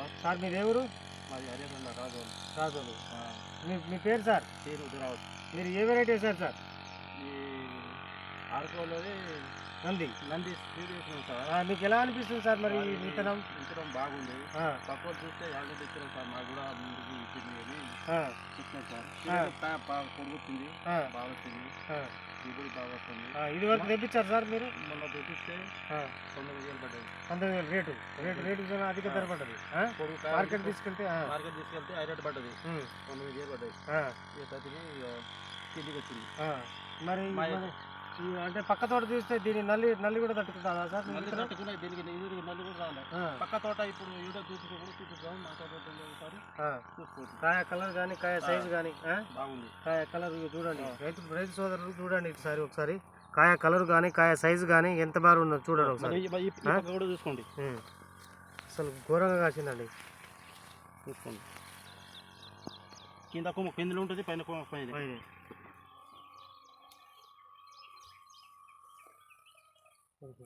Sir. Sir మీరు ఎవరు? మాది హరియాణ రాజోలు. రాజోలు. మీ పేరు సార్? పేరు రావత్. మీరు ఏ వెరైటీ వేశారు సార్? ఈ ఆర్కోలోది నంది స్పీడ్ వేసినాం సార్. మీకు ఎలా అనిపిస్తుంది సార్ మరి విత్తనం? విత్తనం బాగుంది. తక్కువ చూస్తే యాభై తెచ్చాం సార్. మాకు కూడా ముందుకు ఇచ్చింది అని చెప్తున్నాం సార్. కొడుకుతుంది, బాగా వచ్చింది, దిగుబడి బాగా వస్తుంది. ఇది వరకు తెప్పించారు సార్ మీరు? మొన్న తెప్పిస్తే 9,000 పడ్డది. 9,000 రేటు అధిక ధర పడ్డది. మార్కెట్ తీసుకెళ్తే హై రేట్ పడ్డది. 9,000 పడ్డది. కిందికి వచ్చింది. మరి అంటే పక్క తోట చూస్తే దీని నల్లి కూడా తట్టుకుంటుందా సార్? తట్టుకున్నాయి. దీనికి నల్లి కూడా రాలేదు. పక్క తోట ఇప్పుడు వీడియో చూపిస్తాం. మా తోట చూసుకోవచ్చు. కాయ కలర్ కానీ కాయ సైజు కానీ బాగుంది. కాయ కలర్ చూడండి, రైతు సోదరులు చూడండి ఒకసారి కాయ కలర్ కానీ కాయ సైజు కానీ ఎంత బాగా ఉన్నది చూడండి ఒకసారి. కూడా చూసుకోండి. అసలు ఘోరంగా కాసిందండి. చూసుకోండి. కింద కొమ్మ కిందలో ఉంటుంది, పైన కొమ్మ పైన. Okay.